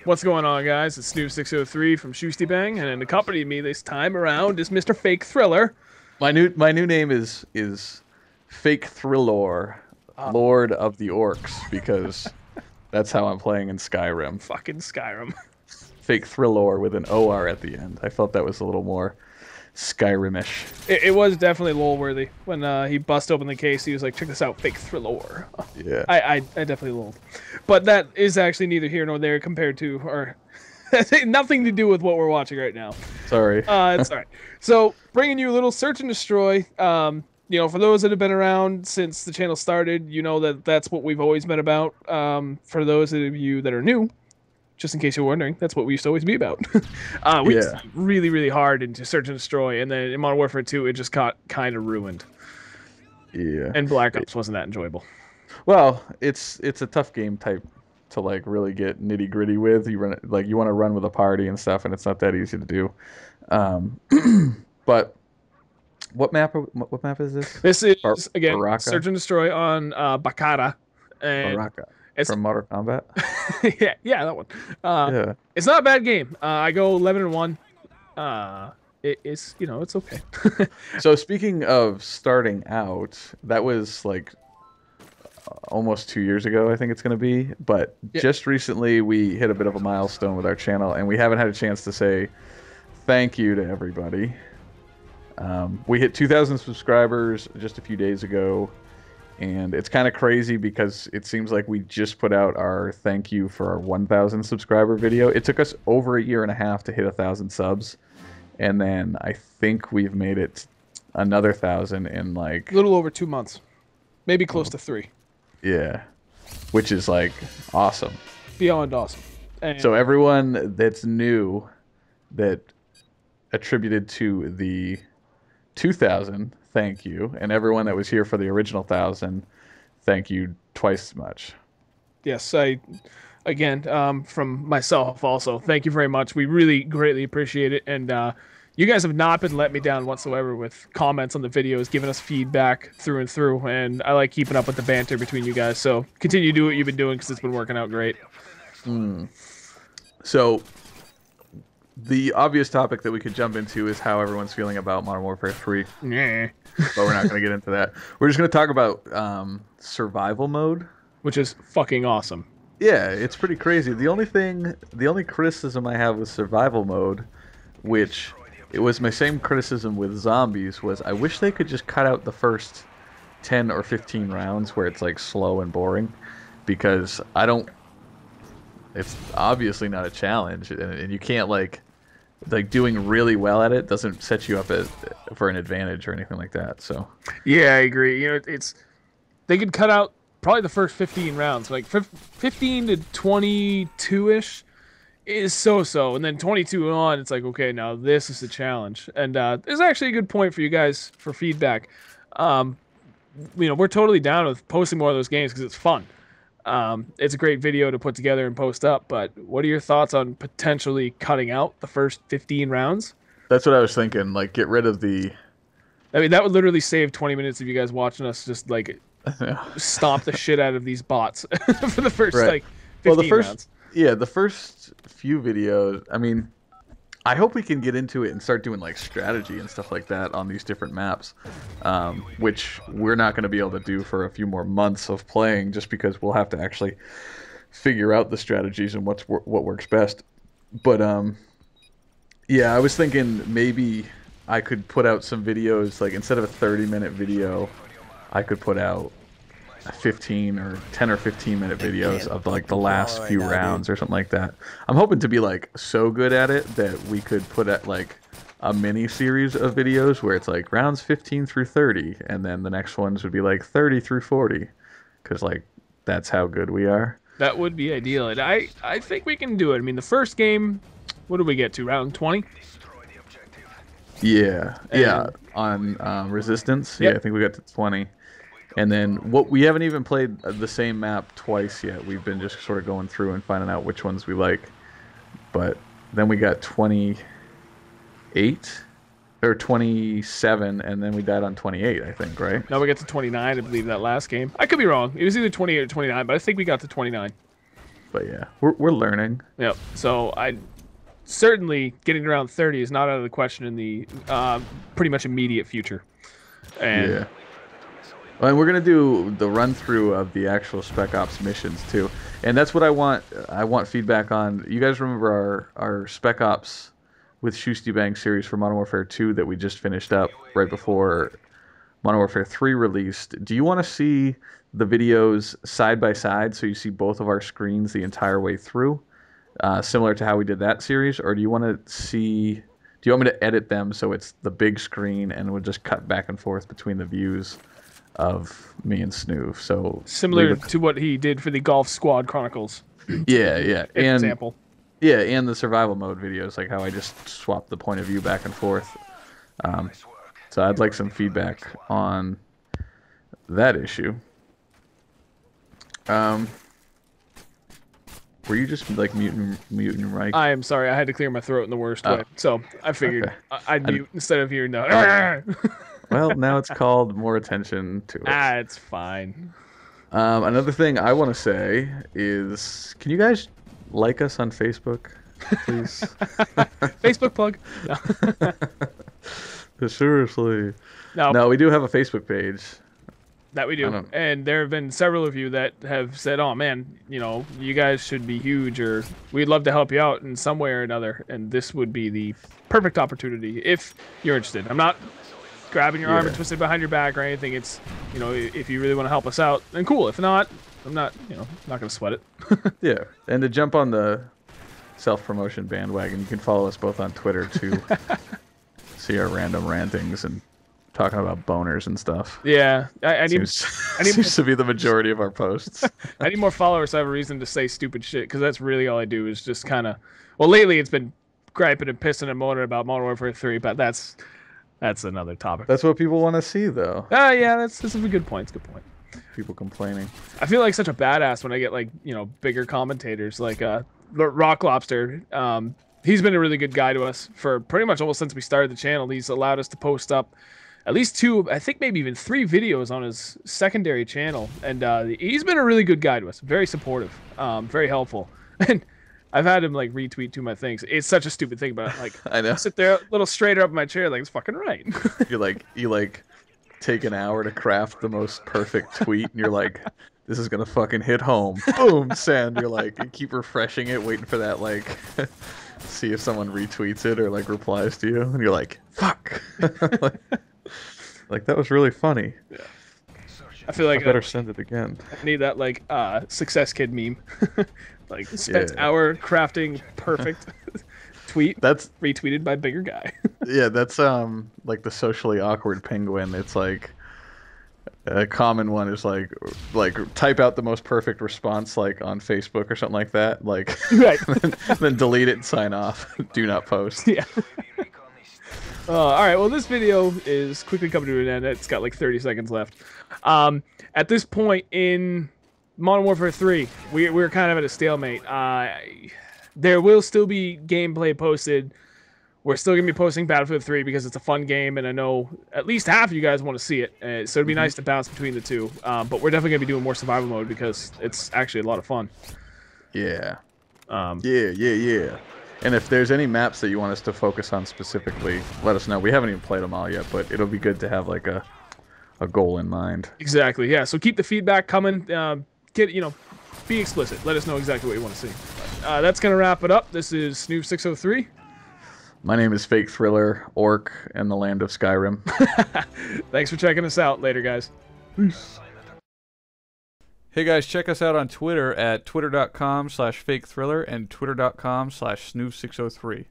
What's going on, guys? It's snoov603 from Shustybang, and accompanying me this time around is Mr. FakeThriller. My new name is FakeThriller, Uh, Lord of the Orcs, because that's how I'm playing in Skyrim. fucking Skyrim. FakeThriller with an OR at the end. I felt that was a little more Skyrimish. It was definitely lol-worthy. When he bust open the case, he was like, check this out, FakeThriller. Yeah. I definitely lolled. But that is actually neither here nor there compared to, or nothing to do with what we're watching right now. Sorry. It's all right. So, bringing you a little search and destroy. For those that have been around since the channel started, you know that that's what we've always been about. For those of you that are new, just in case you're wondering, that's what we used to always be about. We used to be really, really hard into search and destroy, and then in Modern Warfare 2, it just got kind of ruined. Yeah. And Black Ops wasn't that enjoyable. Well, it's a tough game type to like really get nitty gritty with. You want to run with a party and stuff, and it's not that easy to do. But what map is this? This is, again, Baraka? search and destroy on Bakaara. And Baraka it's from Mortal Kombat. yeah, that one. Yeah. It's not a bad game. I go 11-1. It's it's okay. So speaking of starting out, that was like almost 2 years ago, I think it's going to be. But just recently, we hit a bit of a milestone with our channel, and we haven't had a chance to say thank you to everybody. We hit 2,000 subscribers just a few days ago, and it's kind of crazy because it seems like we just put out our thank you for our 1,000 subscriber video. It took us over a year and a half to hit 1,000 subs, and then I think we've made it another 1,000 in like a little over 2 months, maybe close to 3. Yeah, which is like awesome. Beyond awesome. And So everyone that's new that attributed to the 2,000, thank you, and everyone that was here for the original 1,000, thank you twice as much. yes, again, from myself also, thank you very much. We really greatly appreciate it, and you guys have not been letting me down whatsoever with comments on the videos, giving us feedback through and through, and I like keeping up with the banter between you guys. So continue to do what you've been doing because it's been working out great. So the obvious topic that we could jump into is how everyone's feeling about Modern Warfare 3, Yeah. but we're not going to get into that. We're just going to talk about survival mode. Which is fucking awesome. Yeah, it's pretty crazy. The only criticism I have with survival mode, which it was my same criticism with zombies, was I wish they could just cut out the first 10 or 15 rounds where it's like slow and boring, because it's obviously not a challenge, and you can't like doing really well at it doesn't set you up for an advantage or anything like that. So Yeah, I agree. They could cut out probably the first 15 rounds, like 15 to 22-ish is so-so, and then 22 on, it's like, okay, now this is the challenge. And there's actually a good point for you guys for feedback. We're totally down with posting more of those games because it's fun. It's a great video to put together and post up, but what are your thoughts on potentially cutting out the first 15 rounds? that's what I was thinking. Like, get rid of the. I mean, that would literally save 20 minutes of you guys watching us just like stomp the shit out of these bots for the first Right. like 15 the first rounds. the first few videos. I mean, I hope we can get into it and start doing like strategy and stuff like that on these different maps, which we're not going to be able to do for a few more months of playing, just because we'll have to actually figure out the strategies and what works best. But yeah, I was thinking maybe I could put out some videos, like instead of a 30-minute video, I could put out 15 or 10 or 15-minute videos of like the last few rounds or something like that. I'm hoping to be like so good at it that we could put at like a mini series of videos where it's like rounds 15 through 30, and then the next ones would be like 30 through 40, because like that's how good we are. That would be ideal, and I think we can do it. I mean, the first game, what did we get to, round 20? Yeah, on Resistance. Yep. Yeah, I think we got to 20. And then we haven't even played the same map twice yet. We've been just sort of going through and finding out which ones we like. But then we got 28 or 27, and then we died on 28, I think, right? Now we get to 29, I believe, that last game. I could be wrong. It was either 28 or 29, but I think we got to 29. But yeah, we're learning. Yep. So I certainly getting around 30 is not out of the question in the pretty much immediate future. And Yeah. Well, and we're gonna do the run through of the actual Spec Ops missions too, and that's what I want. I want feedback on. You guys remember our Spec Ops with Shustybang series for Modern Warfare 2 that we just finished up right before Modern Warfare 3 released? Do you want to see the videos side by side so you see both of our screens the entire way through, similar to how we did that series, or do you want to see? Do you want me to edit them so it's the big screen and we'll just cut back and forth between the views of me and Snoov? So similar to what he did for the Golf Squad Chronicles. Yeah. And example. Yeah, and the survival mode videos, like how I just swapped the point of view back and forth. So I'd like some feedback on that issue. Were you just like muting your mic? I am sorry, I had to clear my throat in the worst way. So I figured I'd mute instead of hearing the Well, now it's called more attention to it. It's fine. Another thing I want to say is, can you guys like us on Facebook, please? Facebook plug. No. Seriously. No. No, we do have a Facebook page. That we do. And there have been several of you that have said, oh man, you know, you guys should be huge, or we'd love to help you out in some way or another. And this would be the perfect opportunity if you're interested. I'm not grabbing your arm and twisting behind your back or anything. It's, you know, if you really want to help us out, then cool. If not, I'm not, you know, not going to sweat it. Yeah. And to jump on the self-promotion bandwagon, you can follow us both on Twitter to see our random rantings and talking about boners and stuff. Yeah, I need seems to be the majority of our posts. I need more followers so I have a reason to say stupid shit, because that's really all I do is just kind of, well, lately it's been griping and pissing and moaning about Modern Warfare 3, but that's another topic. That's what people want to see, though. Yeah, this is a good point. It's a good point. People complaining. I feel like such a badass when I get, like, you know, bigger commentators like Rock Lobster. He's been a really good guy to us for pretty much almost since we started the channel. He's allowed us to post up at least 2, I think maybe even 3 videos on his secondary channel. And he's been a really good guy to us. Very supportive. Very helpful. And I've had him, like, retweet 2 of my things. It's such a stupid thing, but, like, I know. I sit there a little straighter up in my chair, like, it's fucking right. You take an hour to craft the most perfect tweet, and you're like, this is gonna fucking hit home. Boom, send. You're like, you keep refreshing it, waiting for that, like, see if someone retweets it or, like, replies to you. And you're like, fuck. Like, that was really funny. Yeah. I feel like I better send it again. I need that, like, success kid meme. Like, spent hour crafting perfect tweet. That's retweeted by bigger guy. Yeah, that's like the socially awkward penguin. It's like a common one is like type out the most perfect response, like on Facebook or something like that. Like, right. then delete it and sign off. Do not post. Yeah. All right, well, this video is quickly coming to an end. It's got like 30 seconds left. At this point in Modern Warfare 3, we're kind of at a stalemate. There will still be gameplay posted. We're still going to be posting Battlefield 3 because it's a fun game, and I know at least half of you guys want to see it. So it'd be nice to bounce between the two. But we're definitely going to be doing more survival mode because it's actually a lot of fun. Yeah. Yeah. And if there's any maps that you want us to focus on specifically, let us know. We haven't even played them all yet, but it'll be good to have like a goal in mind. Exactly. Yeah. So keep the feedback coming. Be explicit. Let us know exactly what you want to see. That's gonna wrap it up. This is snoov603. My name is FakeThriller, Orc in the land of Skyrim. Thanks for checking us out. Later, guys. Peace. Hey guys, check us out on Twitter at twitter.com/FakeThriller and twitter.com/snoov603.